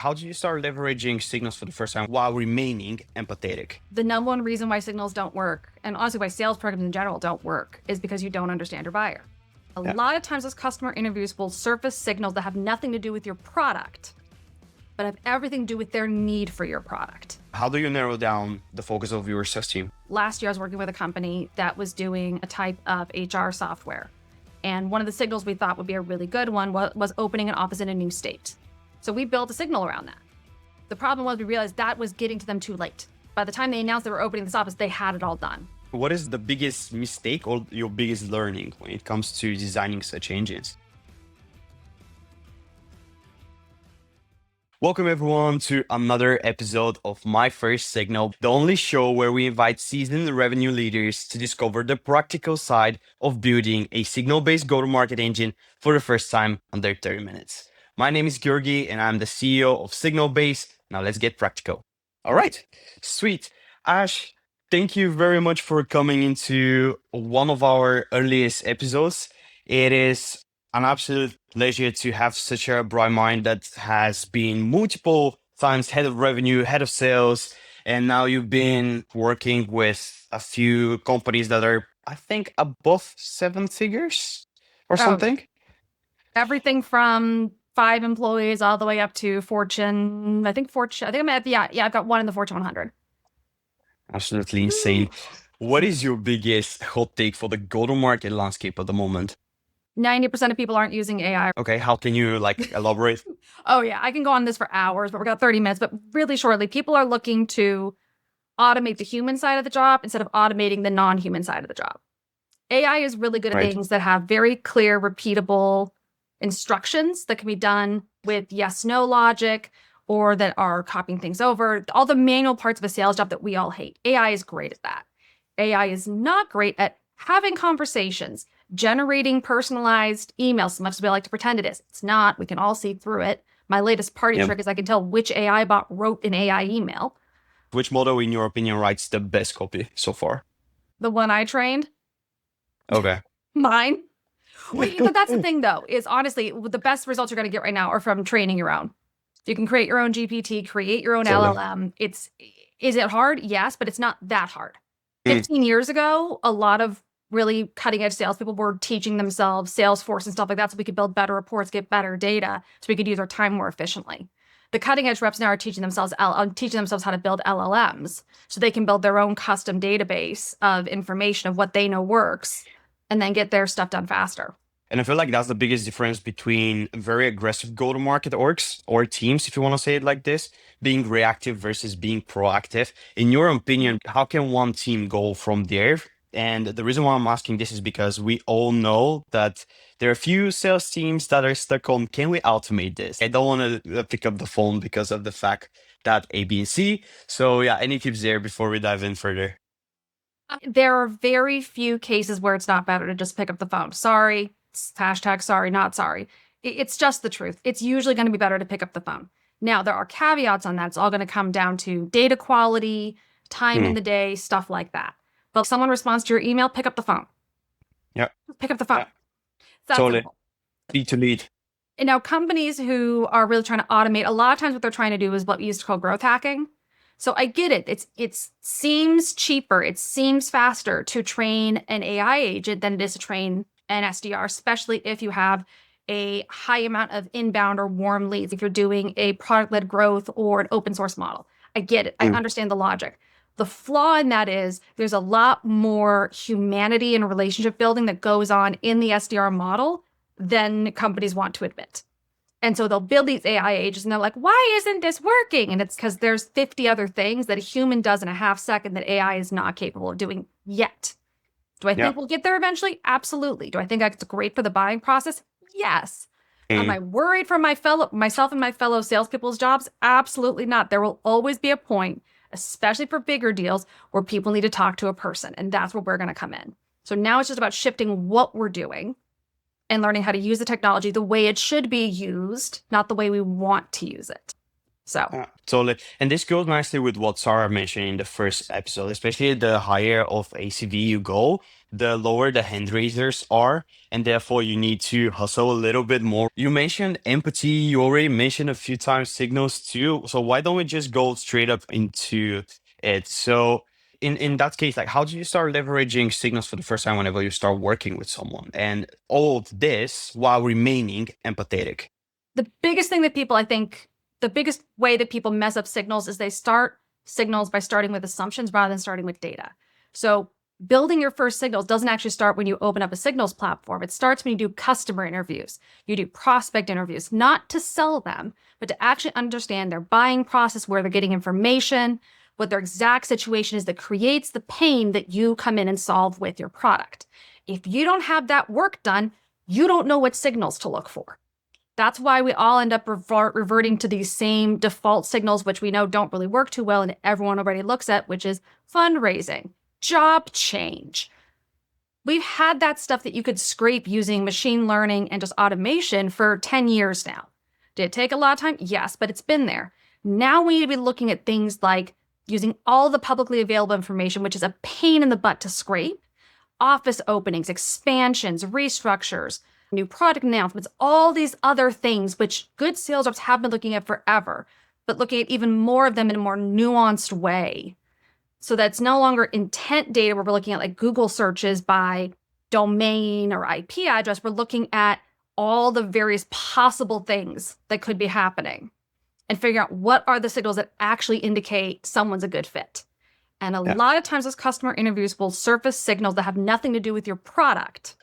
How did you start leveraging signals for the first time while remaining empathetic? The number one reason why signals don't work, and honestly why sales programs in general don't work, is because you don't understand your buyer. A lot of times those customer interviews will surface signals that have nothing to do with your product, but have everything to do with their need for your product. How do you narrow down the focus of your sales team? Last year, I was working with a company that was doing a type of HR software. And one of the signals we thought would be a really good one was opening an office in a new state. So we built a signal around that. The problem was we realized that was getting to them too late. By the time they announced they were opening this office, they had it all done. What is the biggest mistake or your biggest learning when it comes to designing such engines? Welcome everyone to another episode of My First Signal, the only show where we invite seasoned revenue leaders to discover the practical side of building a signal-based go-to-market engine for the first time under 30 minutes. My name is Georgi and I'm the CEO of Signalbase. Now let's get practical. All right, sweet. Ash, thank you very much for coming into one of our earliest episodes. It is an absolute pleasure to have such a bright mind that has been multiple times head of revenue, head of sales, and now you've been working with a few companies that are, I think, above 7 figures or something. Everything from 5 employees all the way up to Fortune. I've got one in the Fortune 100. Absolutely insane. What is your biggest hot take for the go-to-market landscape at the moment? 90% of people aren't using AI. Okay, how can you elaborate? Oh yeah, I can go on this for hours, but we've got 30 minutes. But really shortly, people are looking to automate the human side of the job instead of automating the non-human side of the job. AI is really good at things that have very clear, repeatable instructions that can be done with yes-no logic, or that are copying things over. All the manual parts of a sales job that we all hate. AI is great at that. AI is not great at having conversations, generating personalized emails as much as we like to pretend it is. It's not. We can all see through it. My latest party trick is I can tell which AI bot wrote an AI email. Which model, in your opinion, writes the best copy so far? The one I trained. Okay. Mine. But that's the thing, though, is honestly, the best results you're going to get right now are from training your own. You can create your own GPT, create your own LLM. Is it hard? Yes, but it's not that hard. 15 years ago, a lot of really cutting edge salespeople were teaching themselves Salesforce and stuff like that so we could build better reports, get better data, so we could use our time more efficiently. The cutting edge reps now are teaching themselves how to build LLMs so they can build their own custom database of information of what they know works and then get their stuff done faster. And I feel like that's the biggest difference between very aggressive go-to-market orgs or teams, if you want to say it like this, being reactive versus being proactive. In your opinion, how can one team go from there? And the reason why I'm asking this is because we all know that there are a few sales teams that are stuck on, can we automate this? I don't want to pick up the phone because of the fact that A, B, and C. So yeah, any tips there before we dive in further? There are very few cases where it's not better to just pick up the phone. Sorry, hashtag sorry, not sorry. It's just the truth. It's usually going to be better to pick up the phone. Now, there are caveats on that. It's all going to come down to data quality, time in the day, stuff like that. But if someone responds to your email, pick up the phone. Yeah. Pick up the phone. Yeah. Totally. Lead to lead. And now companies who are really trying to automate, a lot of times what they're trying to do is what we used to call growth hacking. So I get it. It seems cheaper. It seems faster to train an AI agent than it is to train an SDR, especially if you have a high amount of inbound or warm leads, if you're doing a product-led growth or an open source model. I get it. I understand the logic. The flaw in that is there's a lot more humanity and relationship building that goes on in the SDR model than companies want to admit. And so they'll build these AI agents and they're like, why isn't this working? And it's because there's 50 other things that a human does in a half second that AI is not capable of doing yet. Do I think we'll get there eventually? Absolutely. Do I think it's great for the buying process? Yes. Am I worried for myself and my fellow salespeople's jobs? Absolutely not. There will always be a point, especially for bigger deals, where people need to talk to a person. And that's where we're going to come in. So now it's just about shifting what we're doing and learning how to use the technology the way it should be used, not the way we want to use it. So Totally. And this goes nicely with what Sarah mentioned in the first episode, especially the higher of ACV you go, the lower the hand raisers are, and therefore you need to hustle a little bit more. You mentioned empathy, you already mentioned a few times signals too. So why don't we just go straight up into it? So in that case, like how do you start leveraging signals for the first time whenever you start working with someone? And all of this while remaining empathetic. the biggest thing that people, I think, the biggest way that people mess up signals is they start signals by starting with assumptions rather than starting with data. So building your first signals doesn't actually start when you open up a signals platform. It starts when you do customer interviews, you do prospect interviews, not to sell them, but to actually understand their buying process, where they're getting information, what their exact situation is that creates the pain that you come in and solve with your product. If you don't have that work done, you don't know what signals to look for. That's why we all end up reverting to these same default signals, which we know don't really work too well and everyone already looks at, which is fundraising, job change. We've had that stuff that you could scrape using machine learning and just automation for 10 years now. Did it take a lot of time? Yes, but it's been there. Now we need to be looking at things like using all the publicly available information, which is a pain in the butt to scrape, office openings, expansions, restructures, new product announcements, all these other things, which good sales reps have been looking at forever, but looking at even more of them in a more nuanced way. So that's no longer intent data where we're looking at like Google searches by domain or IP address. We're looking at all the various possible things that could be happening and figuring out what are the signals that actually indicate someone's a good fit. And a lot of times those customer interviews will surface signals that have nothing to do with your product,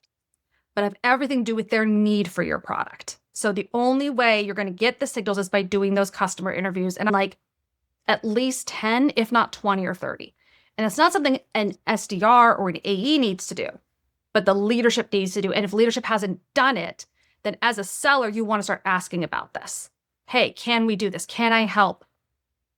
but have everything to do with their need for your product. So the only way you're going to get the signals is by doing those customer interviews, and like at least 10, if not 20 or 30. And it's not something an SDR or an AE needs to do, but the leadership needs to do. And if leadership hasn't done it, then as a seller, you want to start asking about this. Hey, can we do this? Can I help?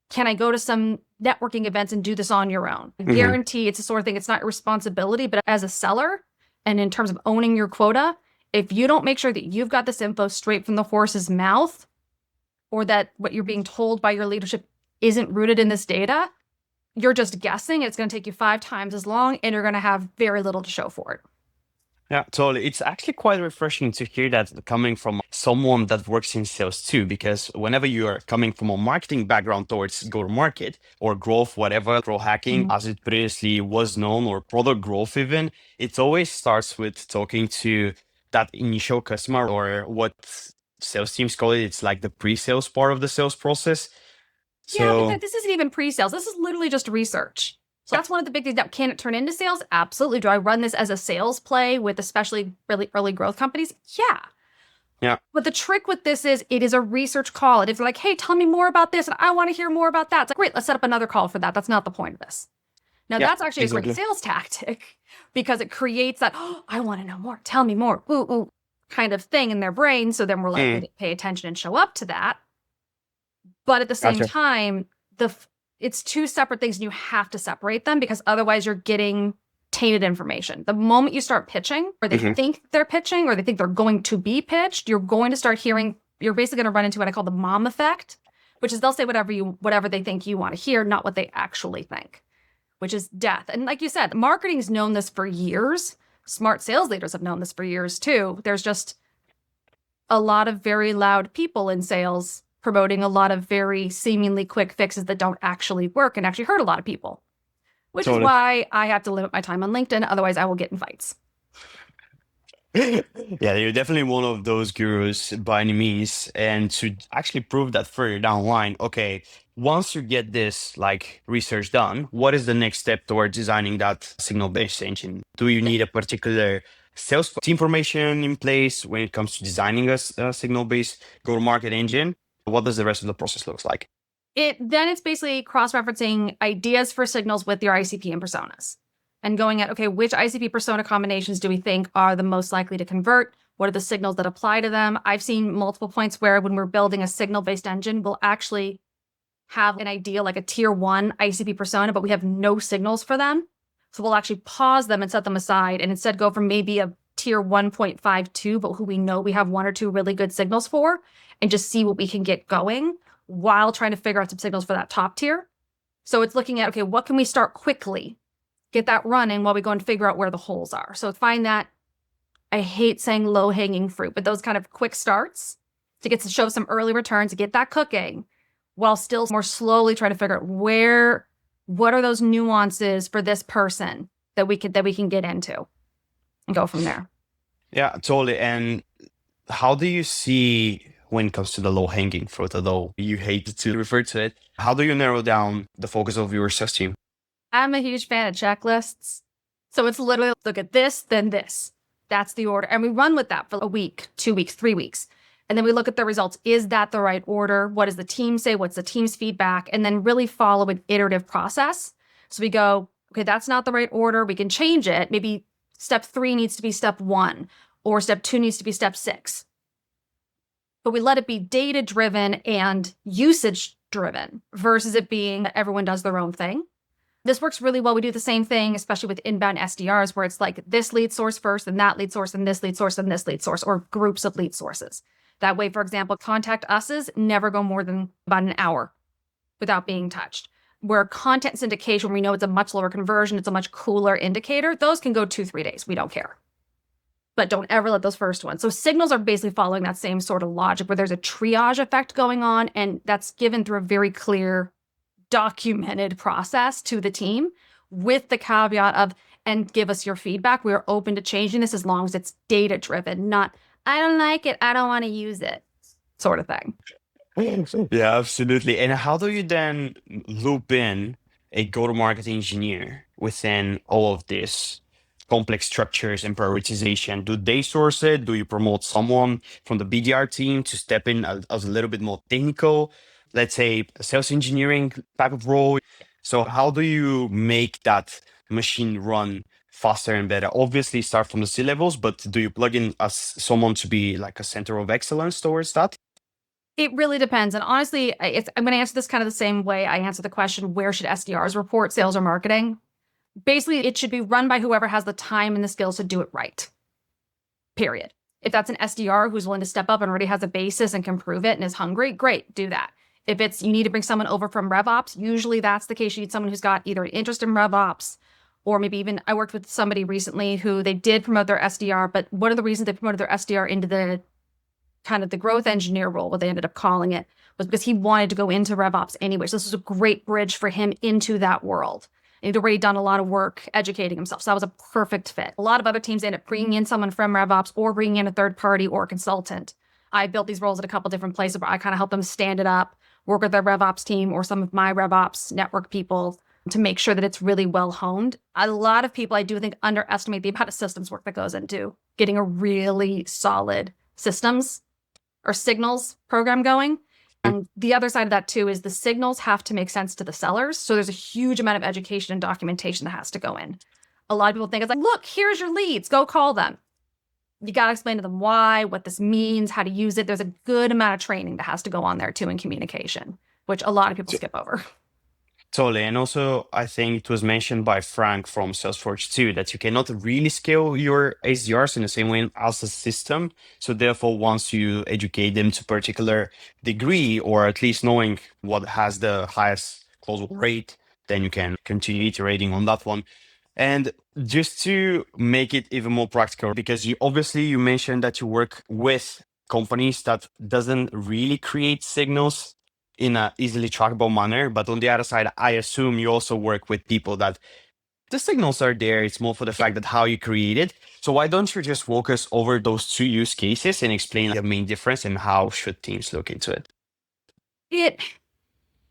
Can I go to some networking events and do this on your own? I guarantee it's the sort of thing, it's not your responsibility, but as a seller, and in terms of owning your quota, if you don't make sure that you've got this info straight from the horse's mouth, or that what you're being told by your leadership isn't rooted in this data, you're just guessing. It's going to take you 5 times as long, and you're going to have very little to show for it. Yeah, totally. It's actually quite refreshing to hear that coming from someone that works in sales too, because whenever you are coming from a marketing background towards go-to-market or growth, whatever, growth hacking, as it previously was known, or product growth even, it always starts with talking to that initial customer, or what sales teams call it. It's like the pre-sales part of the sales process. Yeah, but this isn't even pre-sales. This is literally just research. So that's one of the big things. Now, can it turn into sales? Absolutely. Do I run this as a sales play with especially really early growth companies? Yeah. Yeah. But the trick with this is it is a research call. And if they're like, hey, tell me more about this, and I want to hear more about that, it's like, great, let's set up another call for that. That's not the point of this. Now, that's actually a great sales tactic because it creates that, oh, I want to know more. Tell me more. Ooh, kind of thing in their brain. So then we're likely to pay attention and show up to that. But at the same time, it's 2 separate things, and you have to separate them because otherwise you're getting tainted information. The moment you start pitching, or they think they're pitching, or they think they're going to be pitched, you're going to start hearing, you're basically going to run into what I call the mom effect, which is they'll say whatever they think you want to hear, not what they actually think, which is death. And like you said, marketing's known this for years. Smart sales leaders have known this for years too. There's just a lot of very loud people in sales promoting a lot of very seemingly quick fixes that don't actually work and actually hurt a lot of people, which is why I have to limit my time on LinkedIn. Otherwise, I will get in fights. Yeah, you're definitely one of those gurus by any means. And to actually prove that further down the line, okay, once you get this like research done, what is the next step towards designing that signal-based engine? Do you need a particular sales team formation in place when it comes to designing a signal-based go-to-market engine? What does the rest of the process look like? It's basically cross-referencing ideas for signals with your ICP and personas and going at, okay, which ICP persona combinations do we think are the most likely to convert? What are the signals that apply to them? I've seen multiple points where when we're building a signal-based engine, we'll actually have an idea like a tier 1 ICP persona, but we have no signals for them. So we'll actually pause them and set them aside and instead go from maybe a tier 1.52, but who we know we have 1 or 2 really good signals for, and just see what we can get going while trying to figure out some signals for that top tier. So it's looking at, okay, what can we start quickly, get that running while we go and figure out where the holes are. So find that, I hate saying low-hanging fruit, but those kind of quick starts to get to show some early returns, to get that cooking, while still more slowly trying to figure out what are those nuances for this person that we can get into and go from there. Yeah, totally. And how do you see when it comes to the low-hanging fruit, although you hate to refer to it, how do you narrow down the focus of your sales team? I'm a huge fan of checklists. So it's literally look at this, then this. That's the order. And we run with that for a week, 2 weeks, 3 weeks. And then we look at the results. Is that the right order? What does the team say? What's the team's feedback? And then really follow an iterative process. So we go, okay, that's not the right order. We can change it. Maybe step 3 needs to be step 1, or step 2 needs to be step 6. But we let it be data-driven and usage-driven versus it being that everyone does their own thing. This works really well. We do the same thing, especially with inbound SDRs, where it's like this lead source first, and that lead source, and this lead source, and this lead source, or groups of lead sources. That way, for example, contact us's never go more than about an hour without being touched. Where content syndication, we know it's a much lower conversion, it's a much cooler indicator, those can go 2-3 days. We don't care. But don't ever let those first ones. So signals are basically following that same sort of logic where there's a triage effect going on, and that's given through a very clear, documented process to the team with the caveat of, and give us your feedback. We are open to changing this as long as it's data-driven, not, I don't like it, I don't want to use it, sort of thing. Yeah, absolutely. And how do you then loop in a go-to-market engineer within all of this complex structures and prioritization? Do they source it? Do you promote someone from the BDR team to step in as a little bit more technical, let's say a sales engineering type of role? So how do you make that machine run faster and better? Obviously start from the C-levels, but do you plug in as someone to be like a center of excellence towards that? It really depends. And honestly, I'm going to answer this kind of the same way I answer the question, where should SDRs report, sales or marketing? Basically, it should be run by whoever has the time and the skills to do it right, period. If that's an SDR who's willing to step up and already has a basis and can prove it and is hungry, great, do that. If it's you need to bring someone over from RevOps, usually that's the case. You need someone who's got either an interest in RevOps, or maybe even I worked with somebody recently who they did promote their SDR, but one of the reasons they promoted their SDR into the kind of the growth engineer role, what they ended up calling it, was because he wanted to go into RevOps anyway. So this was a great bridge for him into that world. He'd already done a lot of work educating himself. So that was a perfect fit. A lot of other teams end up bringing in someone from RevOps or bringing in a third party or a consultant. I built these roles at a couple different places where I kind of help them stand it up, work with their RevOps team or some of my RevOps network people to make sure that it's really well honed. A lot of people, I do think, underestimate the amount of systems work that goes into getting a really solid systems or signals program going. And the other side of that too is the signals have to make sense to the sellers. So there's a huge amount of education and documentation that has to go in. A lot of people think it's like, look, here's your leads, go call them. You got to explain to them why, what this means, how to use it. There's a good amount of training that has to go on there too in communication, which a lot of people skip over. Totally. And also, I think it was mentioned by Frank from Salesforce too, that you cannot really scale your SDRs in the same way as a system. So therefore, once you educate them to a particular degree, or at least knowing what has the highest close rate, then you can continue iterating on that one. And just to make it even more practical, because you mentioned that you work with companies that doesn't really create signals in an easily trackable manner. But on the other side, I assume you also work with people that the signals are there. It's more for the fact that how you create it. So why don't you just walk us over those two use cases and explain the main difference and how should teams look into it?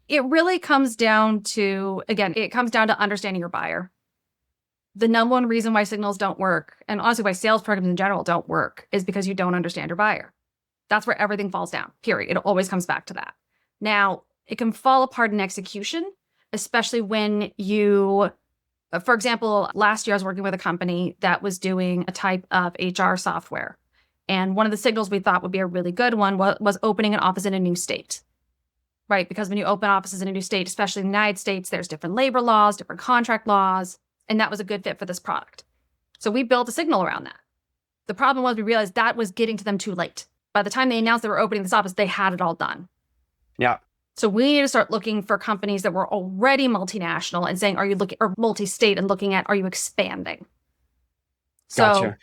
It really comes down to, again, it comes down to understanding your buyer. The number one reason why signals don't work, and honestly why sales programs in general don't work, is because you don't understand your buyer. That's where everything falls down, period. It always comes back to that. Now, it can fall apart in execution, especially when you, for example, last year I was working with a company that was doing a type of HR software. And one of the signals we thought would be a really good one was opening an office in a new state, right? Because when you open offices in a new state, especially in the United States, there's different labor laws, different contract laws, and that was a good fit for this product. So we built a signal around that. The problem was we realized that was getting to them too late. By the time they announced they were opening this office, they had it all done. Yeah. So we need to start looking for companies that were already multinational and saying, are you looking, or multi-state and looking at, are you expanding? So Gotcha.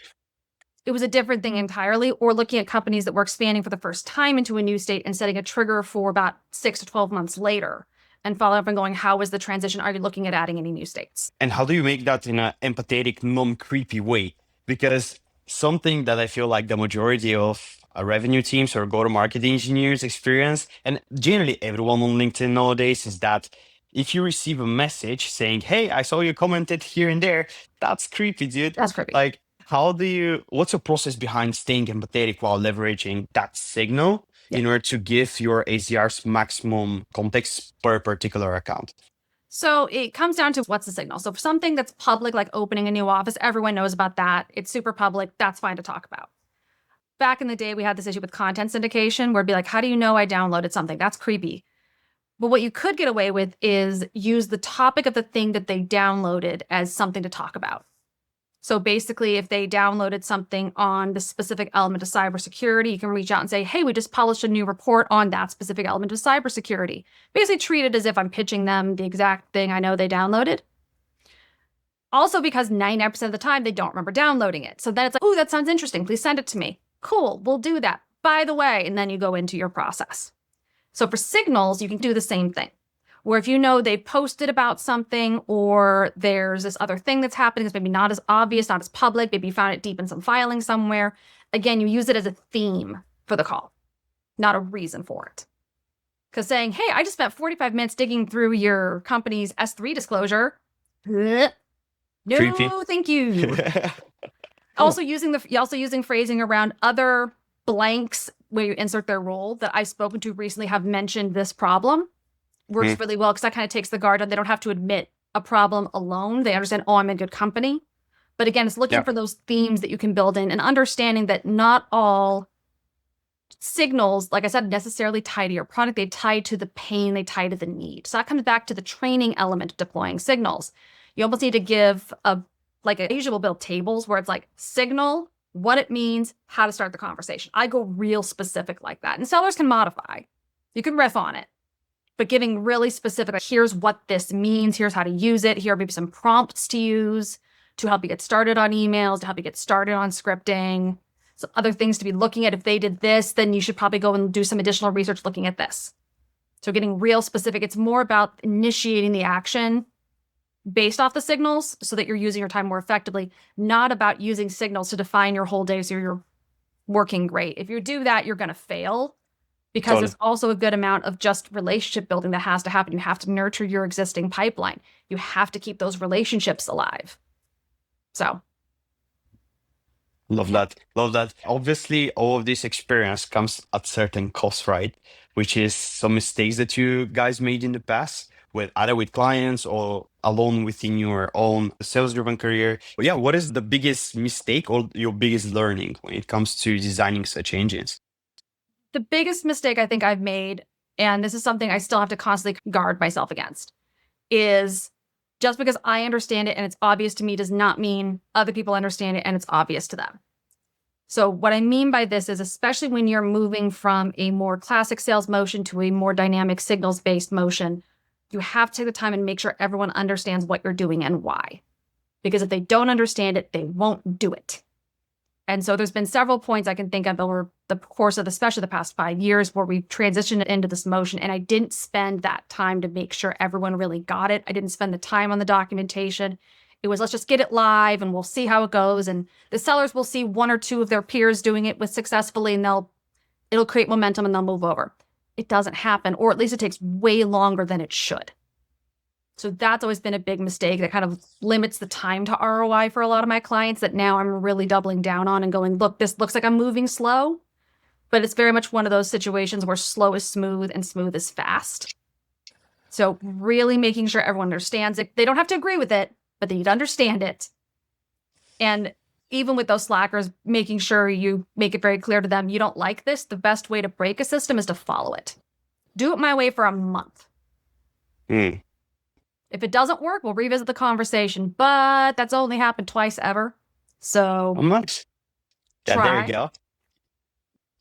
it was a different thing entirely, or looking at companies that were expanding for the first time into a new state and setting a trigger for about 6 to 12 months later and following up and going, how is the transition? Are you looking at adding any new states? And how do you make that in an empathetic, non-creepy way? Because something that I feel like the majority of revenue teams or go-to-market engineers experience, and generally everyone on LinkedIn nowadays, is that if you receive a message saying, "Hey, I saw you commented here and there," that's creepy, dude. That's creepy. Like, what's your process behind staying empathetic while leveraging that signal in order to give your ACRs maximum context per particular account? So it comes down to what's the signal. So for something that's public, like opening a new office, everyone knows about that. It's super public. That's fine to talk about. Back in the day, we had this issue with content syndication where it'd be like, how do you know I downloaded something? That's creepy. But what you could get away with is use the topic of the thing that they downloaded as something to talk about. So basically, if they downloaded something on the specific element of cybersecurity, you can reach out and say, hey, we just published a new report on that specific element of cybersecurity. Basically treat it as if I'm pitching them the exact thing I know they downloaded. Also, because 99% of the time, they don't remember downloading it. So then it's like, oh, that sounds interesting. Please send it to me. Cool, we'll do that. By the way, and then you go into your process. So for signals, you can do the same thing. Where if you know they posted about something or there's this other thing that's happening that's maybe not as obvious, not as public, maybe you found it deep in some filing somewhere, again, you use it as a theme for the call, not a reason for it. Because saying, hey, I just spent 45 minutes digging through your company's S3 disclosure. No, Creepy. thank you. Also using phrasing around other blanks where you insert their role that I've spoken to recently have mentioned this problem. Works really well because that kind of takes the guard down. They don't have to admit a problem alone. They understand, oh, I'm in good company. But again, it's looking for those themes that you can build in and understanding that not all signals, like I said, necessarily tie to your product. They tie to the pain, they tie to the need. So that comes back to the training element of deploying signals. You almost need to give I usually will build tables where it's like signal, what it means, how to start the conversation. I go real specific like that. And sellers can modify. You can riff on it. But giving really specific, like, here's what this means, here's how to use it, here are maybe some prompts to use to help you get started on emails, to help you get started on scripting, some other things to be looking at. If they did this, then you should probably go and do some additional research looking at this. So getting real specific, it's more about initiating the action based off the signals so that you're using your time more effectively, not about using signals to define your whole day so you're working great. If you do that, you're going to fail. Because there's also a good amount of just relationship building that has to happen. You have to nurture your existing pipeline. You have to keep those relationships alive. So. Love that. Love that. Obviously, all of this experience comes at certain cost, right? Which is some mistakes that you guys made in the past, either with clients or alone within your own sales-driven career. But yeah, what is the biggest mistake or your biggest learning when it comes to designing such engines? The biggest mistake I think I've made, and this is something I still have to constantly guard myself against, is just because I understand it and it's obvious to me does not mean other people understand it and it's obvious to them. So what I mean by this is, especially when you're moving from a more classic sales motion to a more dynamic signals-based motion, you have to take the time and make sure everyone understands what you're doing and why. Because if they don't understand it, they won't do it. And so there's been several points I can think of over the course of especially the past 5 years where we transitioned into this motion, and I didn't spend that time to make sure everyone really got it. I didn't spend the time on the documentation. It was, let's just get it live and we'll see how it goes. And the sellers will see 1 or 2 of their peers doing it successfully, and it'll create momentum and they'll move over. It doesn't happen, or at least it takes way longer than it should. So that's always been a big mistake that kind of limits the time to ROI for a lot of my clients that now I'm really doubling down on and going, look, this looks like I'm moving slow, but it's very much one of those situations where slow is smooth and smooth is fast. So really making sure everyone understands it. They don't have to agree with it, but they need to understand it. And even with those slackers, making sure you make it very clear to them, you don't like this. The best way to break a system is to follow it. Do it my way for a month. If it doesn't work, we'll revisit the conversation, but that's only happened twice ever. So How much? Yeah, there you go.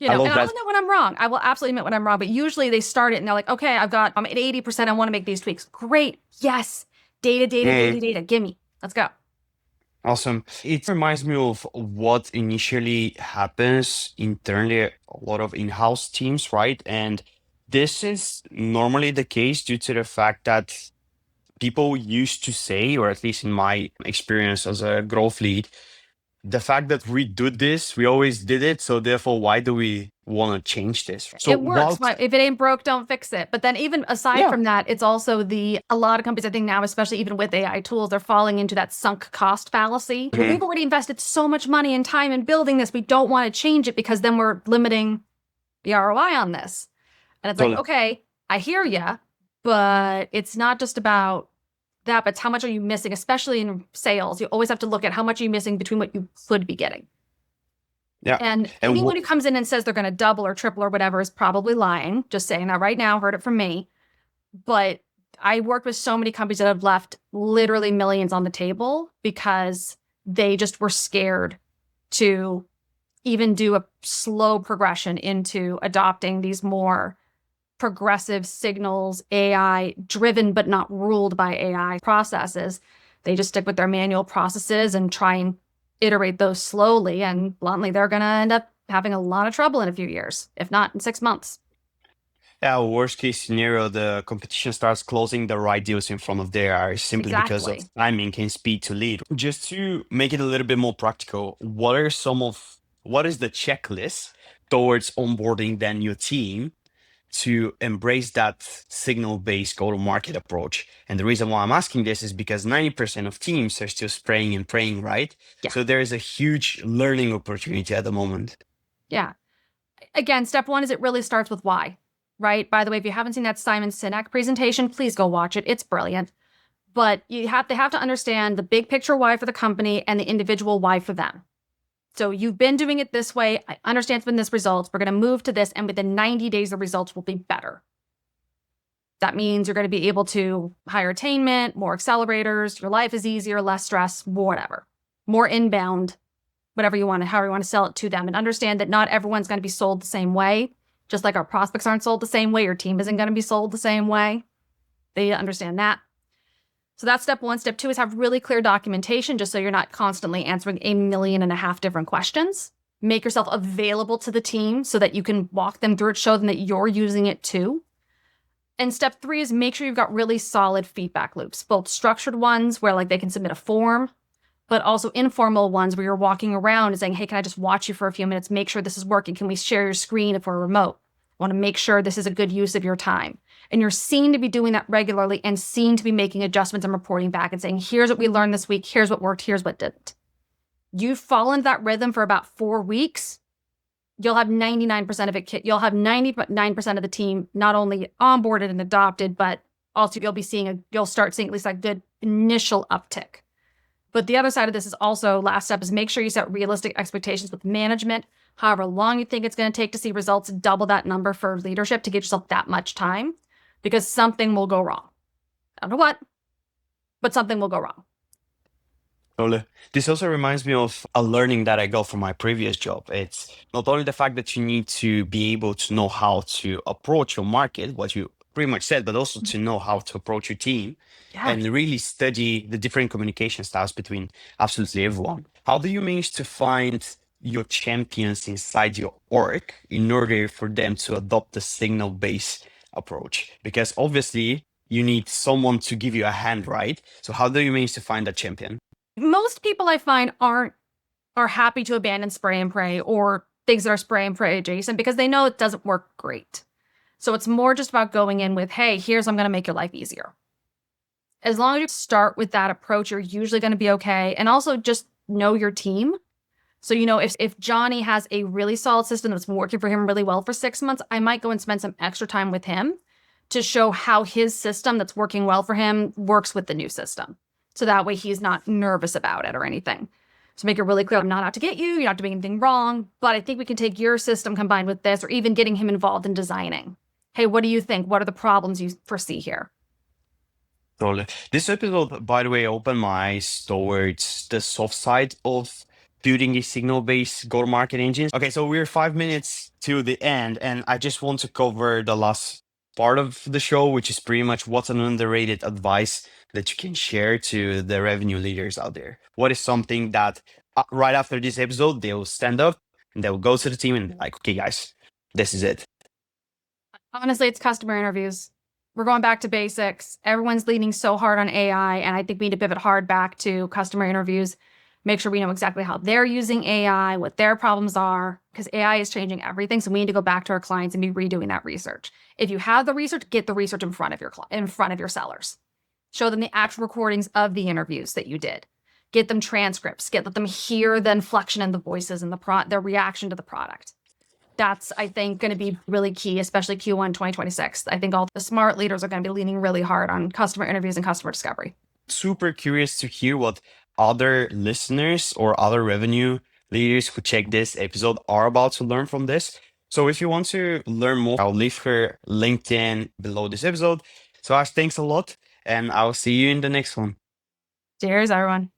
I And love I'll that. admit when I'm wrong. I will absolutely admit when I'm wrong. But usually they start it and they're like, okay, I'm at 80%. I want to make these tweaks. Great. Yes. Data, data, Yeah, data, data. Gimme. Let's go. awesome. It reminds me of what initially happens internally, a lot of in-house teams, right? And this is normally the case due to the fact that people used to say, or at least in my experience as a growth lead, the fact that we do this, we always did it. So therefore, why do we want to change this? So It works. while, If it ain't broke, don't fix it. But then even aside yeah, from that, it's also a lot of companies, I think now, especially even with AI tools, they're falling into that sunk cost fallacy. Well, mhm, we've already invested so much money and time in building this. We don't want to change it because then we're limiting the ROI on this. And it's like, totally. okay, I hear ya, but it's not just about that, but it's how much are you missing, especially in sales. You always have to look at how much are you missing between what you could be getting. Yeah. And And anyone who comes in and says they're going to double or triple or whatever is probably lying. Just saying that right now, heard it from me. But I worked with so many companies that have left literally millions on the table because they just were scared to even do a slow progression into adopting these more progressive signals, AI driven, but not ruled by AI processes. They just stick with their manual processes and try and iterate those slowly. And bluntly, they're going to end up having a lot of trouble in a few years, if not in 6 months. yeah, worst case scenario, the competition starts closing the right deals in front of their eyes simply because of Exactly. timing and speed to lead. Just to make it a little bit more practical, what is the checklist towards onboarding then your team to embrace that signal-based go-to-market approach? And the reason why I'm asking this is because 90% of teams are still spraying and praying, right? Yeah. So there is a huge learning opportunity at the moment. Yeah. Again, step one is it really starts with why, right? By the way, if you haven't seen that Simon Sinek presentation, please go watch it. It's brilliant. But they have to understand the big picture why for the company and the individual why for them. So you've been doing it this way. I understand it's been this results. We're going to move to this, and within 90 days, the results will be better. That means you're going to be able to higher attainment, more accelerators, your life is easier, less stress, whatever. More inbound, whatever you want to, however you want to sell it to them. And understand that not everyone's going to be sold the same way. Just like our prospects aren't sold the same way, your team isn't going to be sold the same way. They understand that. So that's step one. Step two is have really clear documentation, just so you're not constantly answering 1.5 million different questions. Make yourself available to the team so that you can walk them through it, show them that you're using it too. And step three is make sure you've got really solid feedback loops, both structured ones where like they can submit a form, but also informal ones where you're walking around and saying, hey, can I just watch you for a few minutes? Make sure this is working. Can we share your screen if we're remote? I want to make sure this is a good use of your time. And you're seen to be doing that regularly and seen to be making adjustments and reporting back and saying, here's what we learned this week. Here's what worked. Here's what didn't. You fall into that rhythm for about 4 weeks. You'll have 99% of it. You'll have 99% of the team not only onboarded and adopted, but also you'll start seeing at least a good initial uptick. But the other side of this is also, last step is make sure you set realistic expectations with management. However long you think it's going to take to see results, double that number for leadership to give yourself that much time, because something will go wrong. I don't know what, but something will go wrong. Totally. This also reminds me of a learning that I got from my previous job. It's not only the fact that you need to be able to know how to approach your market, what you pretty much said, but also to know how to approach your team Yeah. and really study the different communication styles between absolutely everyone. How do you manage to find your champions inside your org in order for them to adopt the signal-based approach? Because obviously you need someone to give you a hand, right? So how do you manage to find that champion? Most people I find are happy to abandon spray and pray or things that are spray and pray adjacent because they know it doesn't work great. So it's more just about going in with, hey, I'm going to make your life easier. As long as you start with that approach, you're usually going to be okay. And also just know your team. So, if Johnny has a really solid system that's been working for him really well for 6 months, I might go and spend some extra time with him to show how his system that's working well for him works with the new system. So that way he's not nervous about it or anything. So make it really clear, I'm not out to get you. You're not doing anything wrong. But I think we can take your system combined with this, or even getting him involved in designing. Hey, what do you think? What are the problems you foresee here? Totally. This episode, by the way, opened my eyes towards the soft side of building a signal-based go-to-market engine. Okay, so we're 5 minutes to the end, and I just want to cover the last part of the show, which is pretty much what's an underrated advice that you can share to the revenue leaders out there. What is something that right after this episode, they'll stand up and they'll go to the team and be like, okay, guys, this is it. Honestly, it's customer interviews. We're going back to basics. Everyone's leaning so hard on AI, and I think we need to pivot hard back to customer interviews. Make sure we know exactly how they're using AI, what their problems are, because AI is changing everything. So we need to go back to our clients and be redoing that research. If you have the research, get the research in front of your sellers. Show them the actual recordings of the interviews that you did. Get them transcripts. Let them hear the inflection in the voices and their reaction to the product. That's, I think, going to be really key, especially Q1 2026. I think all the smart leaders are going to be leaning really hard on customer interviews and customer discovery. Super curious to hear what other listeners or other revenue leaders who check this episode are about to learn from this. So if you want to learn more, I'll leave her LinkedIn below this episode. So Ash, thanks a lot, and I'll see you in the next one. Cheers, everyone.